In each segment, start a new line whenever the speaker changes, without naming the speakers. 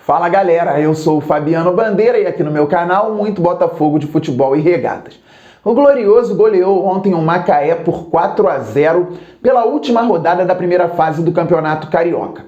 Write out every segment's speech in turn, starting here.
Fala galera, eu sou o Fabiano Bandeira e aqui no meu canal muito Botafogo de futebol e regatas. O Glorioso goleou ontem o Macaé por 4-0 pela última rodada da primeira fase do Campeonato Carioca.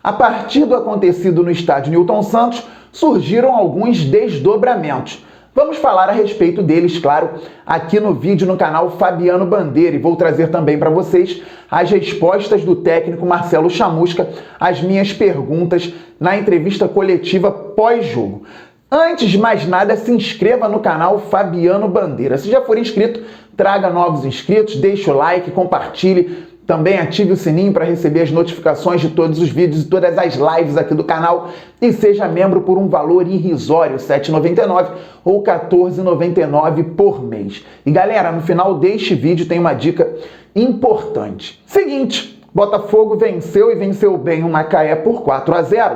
A partir do acontecido no estádio Newton Santos, surgiram alguns desdobramentos. Vamos falar a respeito deles, claro, aqui no vídeo no canal Fabiano Bandeira, e vou trazer também para vocês as respostas do técnico Marcelo Chamusca às minhas perguntas na entrevista coletiva pós-jogo. Antes de mais nada, se inscreva no canal Fabiano Bandeira. Se já for inscrito, traga novos inscritos, deixe o like, compartilhe. Também ative o sininho para receber as notificações de todos os vídeos e todas as lives aqui do canal. E seja membro por um valor irrisório, R$ 7,99 ou R$ 14,99 por mês. E galera, no final deste vídeo tem uma dica importante. Seguinte, Botafogo venceu e venceu bem o Macaé por 4-0.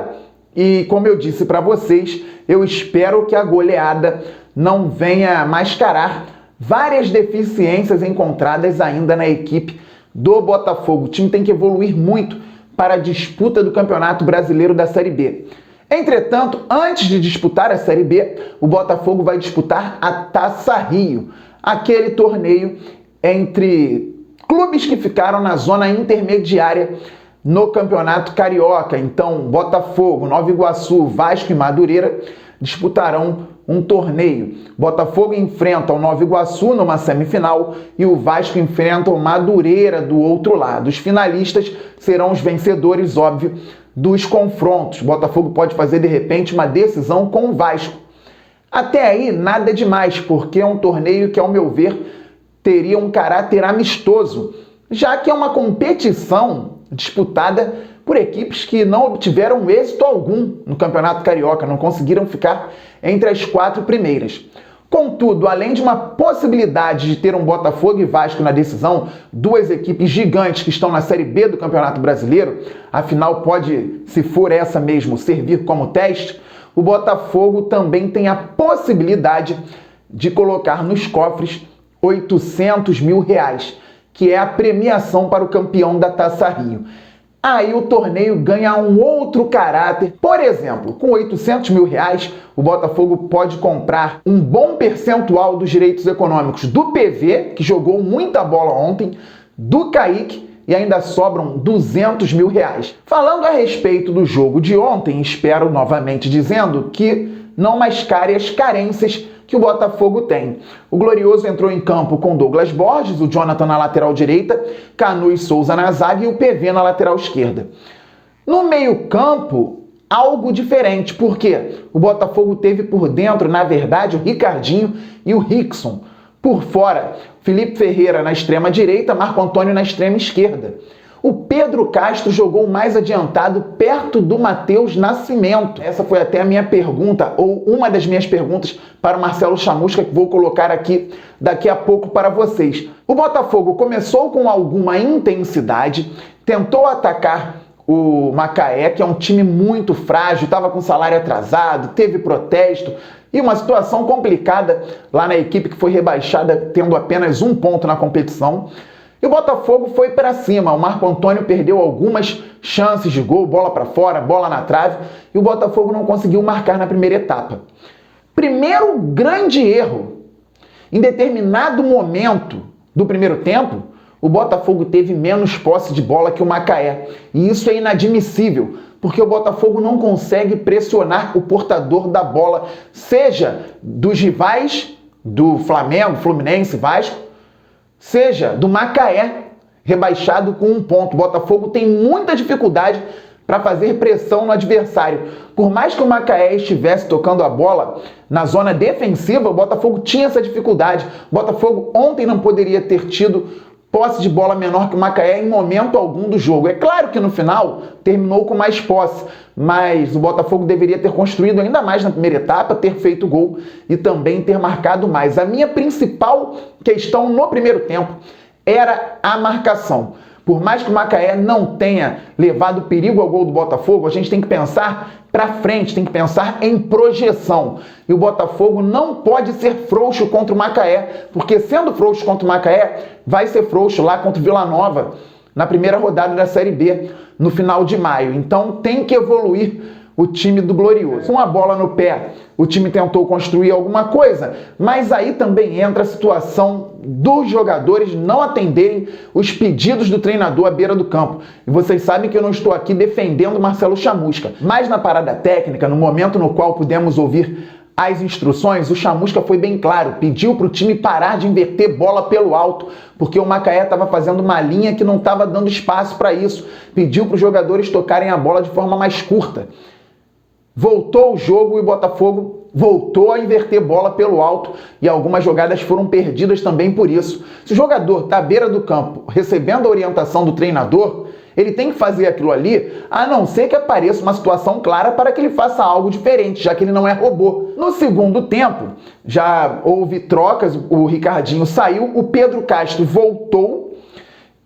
E como eu disse para vocês, eu espero que a goleada não venha mascarar várias deficiências encontradas ainda na equipe do Botafogo. O time tem que evoluir muito para a disputa do Campeonato Brasileiro da Série B. Entretanto, antes de disputar a Série B, o Botafogo vai disputar a Taça Rio, aquele torneio entre clubes que ficaram na zona intermediária no Campeonato Carioca. Então, Botafogo, Nova Iguaçu, Vasco e Madureira disputarão um torneio. Botafogo enfrenta o Nova Iguaçu numa semifinal e o Vasco enfrenta o Madureira do outro lado. Os finalistas serão os vencedores, óbvio, dos confrontos. Botafogo pode fazer, de repente, uma decisão com o Vasco. Até aí, nada demais, porque é um torneio que, ao meu ver, teria um caráter amistoso, já que é uma competição disputada por equipes que não obtiveram êxito algum no Campeonato Carioca, não conseguiram ficar entre as 4 primeiras. Contudo, além de uma possibilidade de ter um Botafogo e Vasco na decisão, duas equipes gigantes que estão na Série B do Campeonato Brasileiro, afinal pode, se for essa mesmo, servir como teste, o Botafogo também tem a possibilidade de colocar nos cofres R$ 800 mil, que é a premiação para o campeão da Taça Rio. Aí o torneio ganha um outro caráter. Por exemplo, com R$ 800 mil, o Botafogo pode comprar um bom percentual dos direitos econômicos do PV, que jogou muita bola ontem, do Kaique, e ainda sobram R$ 200 mil. Falando a respeito do jogo de ontem, espero novamente dizendo que não mascare as carências que o Botafogo tem. O Glorioso entrou em campo com Douglas Borges, o Jonathan na lateral direita, Canu e Souza na zaga e o PV na lateral esquerda. No meio-campo, algo diferente, porque o Botafogo teve por dentro, na verdade, o Ricardinho e o Rickson. Por fora, Felipe Ferreira na extrema direita, Marco Antônio na extrema esquerda. O Pedro Castro jogou mais adiantado, perto do Matheus Nascimento. Essa foi até a minha pergunta, ou uma das minhas perguntas para o Marcelo Chamusca, que vou colocar aqui daqui a pouco para vocês. O Botafogo começou com alguma intensidade, tentou atacar o Macaé, que é um time muito frágil, estava com salário atrasado, teve protesto e uma situação complicada lá na equipe que foi rebaixada, tendo apenas 1 ponto na competição. E o Botafogo foi para cima. O Marco Antônio perdeu algumas chances de gol, bola para fora, bola na trave, e o Botafogo não conseguiu marcar na primeira etapa. Primeiro grande erro. Em determinado momento do primeiro tempo, o Botafogo teve menos posse de bola que o Macaé. E isso é inadmissível, porque o Botafogo não consegue pressionar o portador da bola, seja dos rivais do Flamengo, Fluminense, Vasco, seja do Macaé, rebaixado com 1 ponto. O Botafogo tem muita dificuldade para fazer pressão no adversário. Por mais que o Macaé estivesse tocando a bola na zona defensiva, o Botafogo tinha essa dificuldade. O Botafogo ontem não poderia ter tido posse de bola menor que o Macaé em momento algum do jogo. É claro que no final terminou com mais posse, mas o Botafogo deveria ter construído ainda mais na primeira etapa, ter feito gol e também ter marcado mais. A minha principal questão no primeiro tempo era a marcação. Por mais que o Macaé não tenha levado perigo ao gol do Botafogo, a gente tem que pensar para frente, tem que pensar em projeção. E o Botafogo não pode ser frouxo contra o Macaé, porque sendo frouxo contra o Macaé, vai ser frouxo lá contra o Vila Nova, na primeira rodada da Série B, no final de maio. Então tem que evoluir o time do Glorioso. Com a bola no pé, o time tentou construir alguma coisa, mas aí também entra a situação dos jogadores não atenderem os pedidos do treinador à beira do campo. E vocês sabem que eu não estou aqui defendendo Marcelo Chamusca, mas na parada técnica, no momento no qual pudemos ouvir as instruções, o Chamusca foi bem claro, pediu para o time parar de inverter bola pelo alto, porque o Macaé estava fazendo uma linha que não estava dando espaço para isso. Pediu para os jogadores tocarem a bola de forma mais curta. Voltou o jogo e o Botafogo voltou a inverter bola pelo alto e algumas jogadas foram perdidas também por isso. Se o jogador está à beira do campo recebendo a orientação do treinador, ele tem que fazer aquilo ali, a não ser que apareça uma situação clara para que ele faça algo diferente, já que ele não é robô. No segundo tempo, já houve trocas, o Ricardinho saiu, o Pedro Castro voltou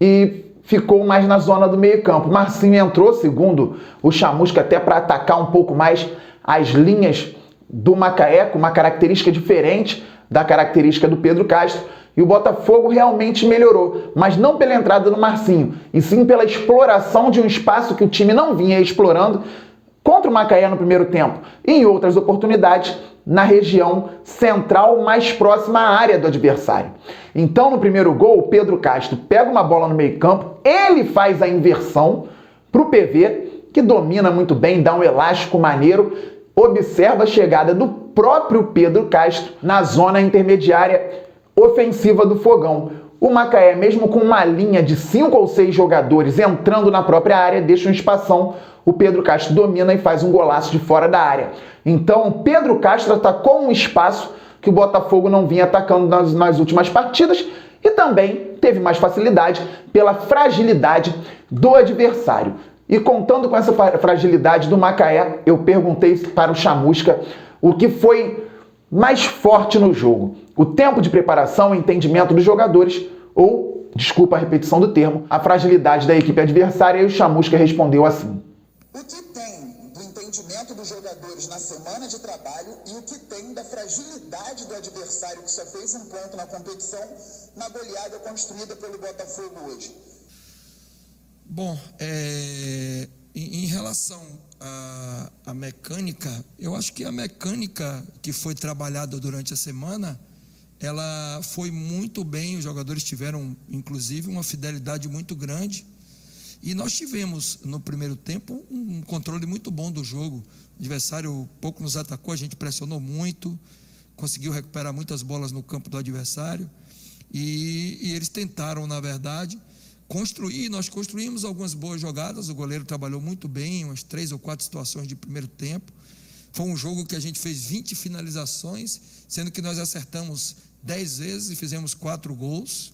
e ficou mais na zona do meio-campo. Marcinho entrou, segundo o Chamusca, até para atacar um pouco mais as linhas do Macaé, com uma característica diferente da característica do Pedro Castro. E o Botafogo realmente melhorou, mas não pela entrada do Marcinho, e sim pela exploração de um espaço que o time não vinha explorando contra o Macaé no primeiro tempo. E em outras oportunidades, na região central mais próxima à área do adversário. Então, no primeiro gol, o Pedro Castro pega uma bola no meio-campo, ele faz a inversão para o PV, que domina muito bem, dá um elástico maneiro, observa a chegada do próprio Pedro Castro na zona intermediária ofensiva do Fogão. O Macaé, mesmo com uma linha de 5 ou 6 jogadores entrando na própria área, deixa um espação. O Pedro Castro domina e faz um golaço de fora da área. Então, o Pedro Castro atacou um espaço que o Botafogo não vinha atacando nas últimas partidas e também teve mais facilidade pela fragilidade do adversário. E contando com essa fragilidade do Macaé, eu perguntei para o Chamusca o que foi mais forte no jogo: o tempo de preparação e entendimento dos jogadores ou, desculpa a repetição do termo, a fragilidade da equipe adversária, e o Chamusca respondeu assim:
o que tem do entendimento dos jogadores na semana de trabalho e o que tem da fragilidade do adversário que só fez um ponto na competição na goleada construída pelo Botafogo hoje?
Bom, em relação à mecânica, eu acho que a mecânica que foi trabalhada durante a semana, ela foi muito bem, os jogadores tiveram, inclusive, uma fidelidade muito grande, e nós tivemos, no primeiro tempo, um controle muito bom do jogo. O adversário pouco nos atacou, a gente pressionou muito, conseguiu recuperar muitas bolas no campo do adversário, e eles tentaram, na verdade, construir. Nós construímos algumas boas jogadas, o goleiro trabalhou muito bem, umas 3 ou 4 situações de primeiro tempo. Foi um jogo que a gente fez 20 finalizações, sendo que nós acertamos 10 vezes e fizemos 4 gols.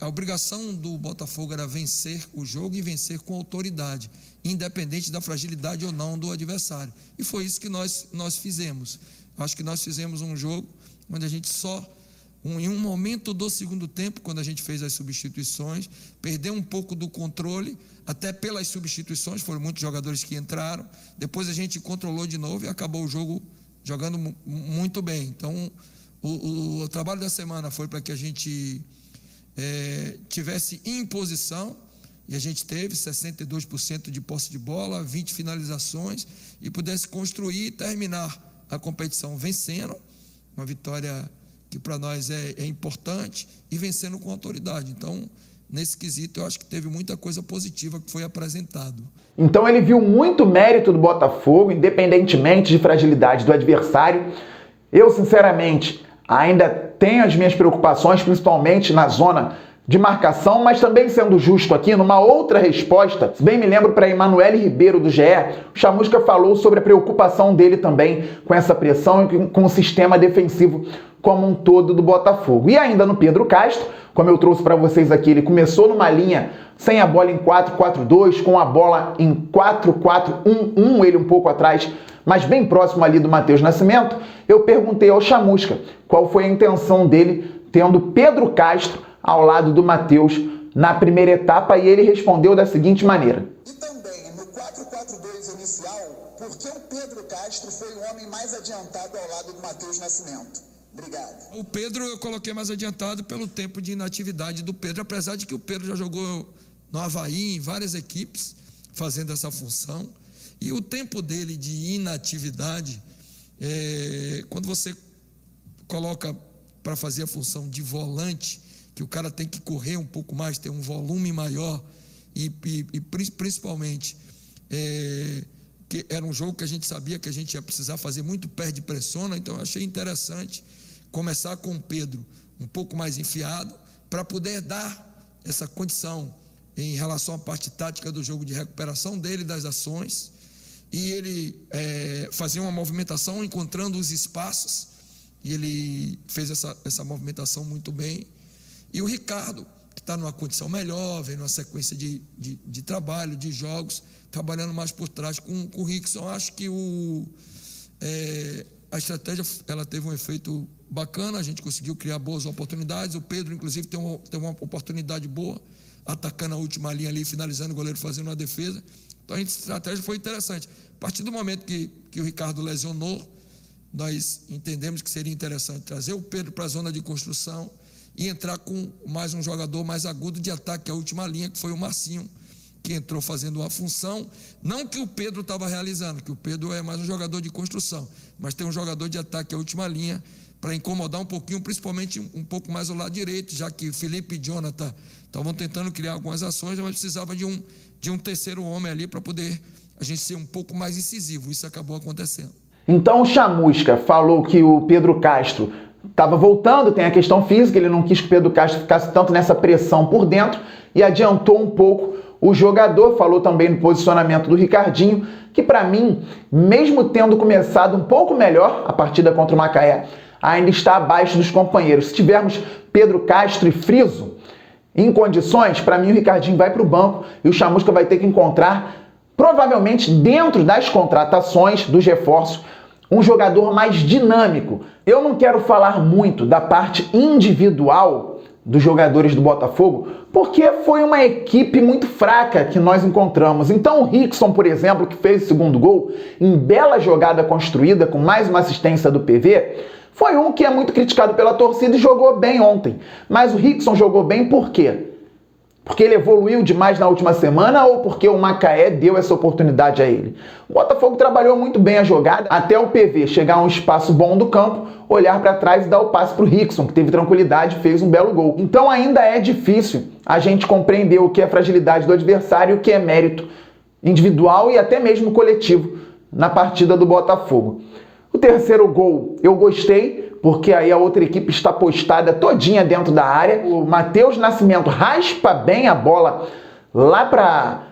A obrigação do Botafogo era vencer o jogo e vencer com autoridade, independente da fragilidade ou não do adversário. E foi isso que nós fizemos. Acho que nós fizemos um jogo onde a gente em um momento do segundo tempo, quando a gente fez as substituições, perdeu um pouco do controle, até pelas substituições, foram muitos jogadores que entraram. Depois a gente controlou de novo e acabou o jogo jogando muito bem. Então, o trabalho da semana foi para que a gente tivesse imposição, e a gente teve 62% de posse de bola, 20 finalizações, e pudesse construir e terminar a competição vencendo, uma vitória que para nós é importante, e vencendo com autoridade. Então, nesse quesito, eu acho que teve muita coisa positiva que foi apresentado.
Então ele viu muito mérito do Botafogo, independentemente de fragilidade do adversário. Eu, sinceramente, ainda tenho as minhas preocupações, principalmente na zona de marcação, mas também, sendo justo aqui, numa outra resposta, se bem me lembro, para Emanuele Ribeiro do GE, o Chamusca falou sobre a preocupação dele também com essa pressão e com o sistema defensivo como um todo do Botafogo. E ainda no Pedro Castro, como eu trouxe para vocês aqui, ele começou numa linha sem a bola em 4-4-2, com a bola em 4-4-1-1, ele um pouco atrás, mas bem próximo ali do Matheus Nascimento. Eu perguntei ao Chamusca qual foi a intenção dele tendo Pedro Castro ao lado do Matheus na primeira etapa, e ele respondeu da seguinte maneira:
e também no 4-4-2 inicial, por que o Pedro Castro foi o homem mais adiantado ao lado do Matheus Nascimento? Obrigado.
O Pedro eu coloquei mais adiantado pelo tempo de inatividade do Pedro, apesar de que o Pedro já jogou no Avaí, em várias equipes, fazendo essa função. E o tempo dele de inatividade, quando você coloca para fazer a função de volante, que o cara tem que correr um pouco mais, ter um volume maior, e principalmente, que era um jogo que a gente sabia que a gente ia precisar fazer muito perde-pressiona, então eu achei interessante começar com o Pedro um pouco mais enfiado, para poder dar essa condição em relação à parte tática do jogo de recuperação dele, das ações, e ele fazia uma movimentação encontrando os espaços, e ele fez essa movimentação muito bem. E o Ricardo, que está numa condição melhor, vem numa sequência de trabalho, de jogos, trabalhando mais por trás com o Rickson. Acho que a estratégia ela teve um efeito bacana, a gente conseguiu criar boas oportunidades. O Pedro, inclusive, tem uma oportunidade boa, atacando a última linha ali, finalizando o goleiro, fazendo uma defesa. Então a estratégia foi interessante. A partir do momento que o Ricardo lesionou, nós entendemos que seria interessante trazer o Pedro para a zona de construção e entrar com mais um jogador mais agudo de ataque, a última linha, que foi o Marcinho, que entrou fazendo uma função, não que o Pedro estava realizando, que o Pedro é mais um jogador de construção, mas tem um jogador de ataque, a última linha, para incomodar um pouquinho, principalmente um pouco mais ao lado direito, já que o Felipe e Jonathan estavam tentando criar algumas ações, mas precisava de um terceiro homem ali para poder a gente ser um pouco mais incisivo. Isso acabou acontecendo.
Então o Chamusca falou que o Pedro Castro estava voltando, tem a questão física, ele não quis que o Pedro Castro ficasse tanto nessa pressão por dentro e adiantou um pouco o jogador. Falou também no posicionamento do Ricardinho, que para mim, mesmo tendo começado um pouco melhor a partida contra o Macaé, ainda está abaixo dos companheiros. Se tivermos Pedro Castro e Friso em condições, para mim o Ricardinho vai para o banco e o Chamusca vai ter que encontrar, provavelmente dentro das contratações, dos reforços, um jogador mais dinâmico. Eu não quero falar muito da parte individual dos jogadores do Botafogo, porque foi uma equipe muito fraca que nós encontramos. Então o Rickson, por exemplo, que fez o segundo gol, em bela jogada construída, com mais uma assistência do PV, foi um que é muito criticado pela torcida e jogou bem ontem. Mas o Rickson jogou bem por quê? Porque ele evoluiu demais na última semana ou porque o Macaé deu essa oportunidade a ele? O Botafogo trabalhou muito bem a jogada, até o PV chegar a um espaço bom do campo, olhar para trás e dar o passe para o Rickson, que teve tranquilidade e fez um belo gol. Então ainda é difícil a gente compreender o que é fragilidade do adversário e o que é mérito individual e até mesmo coletivo na partida do Botafogo. O terceiro gol eu gostei, porque aí a outra equipe está postada todinha dentro da área. O Matheus Nascimento raspa bem a bola lá para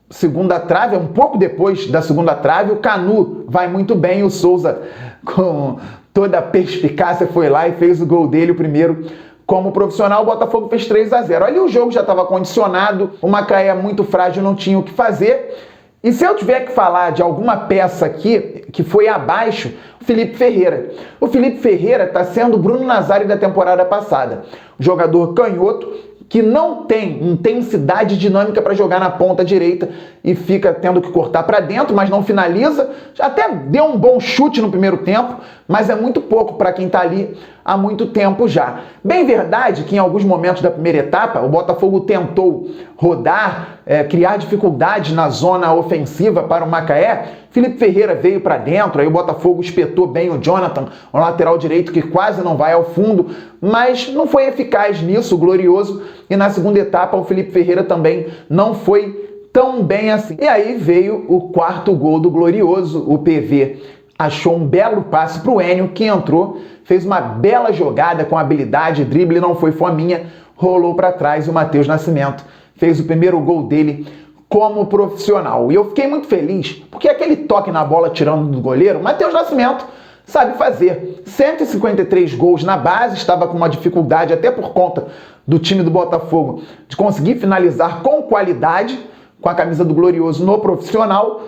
segunda trave, um pouco depois da segunda trave. O Canu vai muito bem, o Souza, com toda a perspicácia, foi lá e fez o gol dele, o primeiro como profissional. O Botafogo fez 3-0. Ali o jogo já estava condicionado, o Macaé muito frágil, não tinha o que fazer. E se eu tiver que falar de alguma peça aqui que foi abaixo, o Felipe Ferreira. O Felipe Ferreira está sendo o Bruno Nazário da temporada passada. Jogador canhoto que não tem intensidade dinâmica para jogar na ponta direita e fica tendo que cortar para dentro, mas não finaliza. Já até deu um bom chute no primeiro tempo, mas é muito pouco para quem está ali há muito tempo já. Bem verdade que em alguns momentos da primeira etapa o Botafogo tentou rodar, criar dificuldades na zona ofensiva para o Macaé. Felipe Ferreira veio para dentro, aí o Botafogo espetou bem o Jonathan, o lateral direito que quase não vai ao fundo, mas não foi eficaz nisso, o Glorioso. E na segunda etapa o Felipe Ferreira também não foi tão bem assim. E aí veio o quarto gol do Glorioso, o PV achou um belo passe para o Enio, que entrou, fez uma bela jogada com habilidade, drible, não foi fominha, rolou para trás e o Matheus Nascimento fez o primeiro gol dele como profissional. E eu fiquei muito feliz, porque aquele toque na bola tirando do goleiro, o Matheus Nascimento sabe fazer. 153 gols na base, estava com uma dificuldade até por conta do time do Botafogo de conseguir finalizar com qualidade, com a camisa do Glorioso no profissional,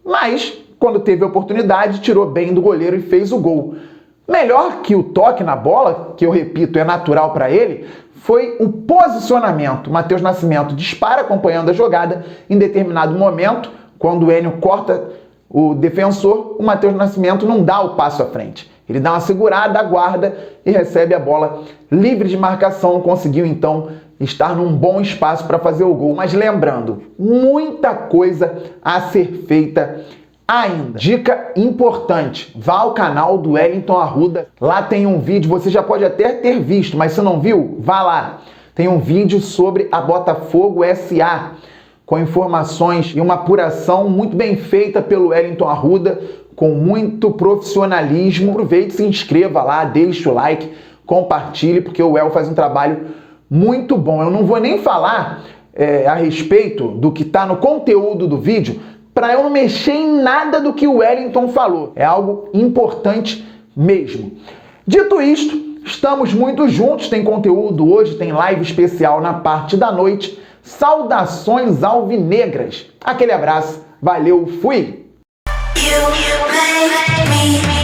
mas quando teve a oportunidade, tirou bem do goleiro e fez o gol. Melhor que o toque na bola, que eu repito, é natural para ele, foi o posicionamento. O Matheus Nascimento dispara acompanhando a jogada. Em determinado momento, quando o Enio corta o defensor, o Matheus Nascimento não dá o passo à frente. Ele dá uma segurada, aguarda e recebe a bola livre de marcação. Conseguiu, então, estar num bom espaço para fazer o gol. Mas lembrando, muita coisa a ser feita ainda. Dica importante, vá ao canal do Wellington Arruda, lá tem um vídeo, você já pode até ter visto, mas se não viu, vá lá. Tem um vídeo sobre a Botafogo SA, com informações e uma apuração muito bem feita pelo Wellington Arruda, com muito profissionalismo. Aproveite, se inscreva lá, deixe o like, compartilhe, porque o El faz um trabalho muito bom. Eu não vou nem falar a respeito do que está no conteúdo do vídeo, para eu não mexer em nada do que o Wellington falou. É algo importante mesmo. Dito isto, estamos muito juntos, tem conteúdo hoje, tem live especial na parte da noite. Saudações alvinegras. Aquele abraço, valeu, fui! You make me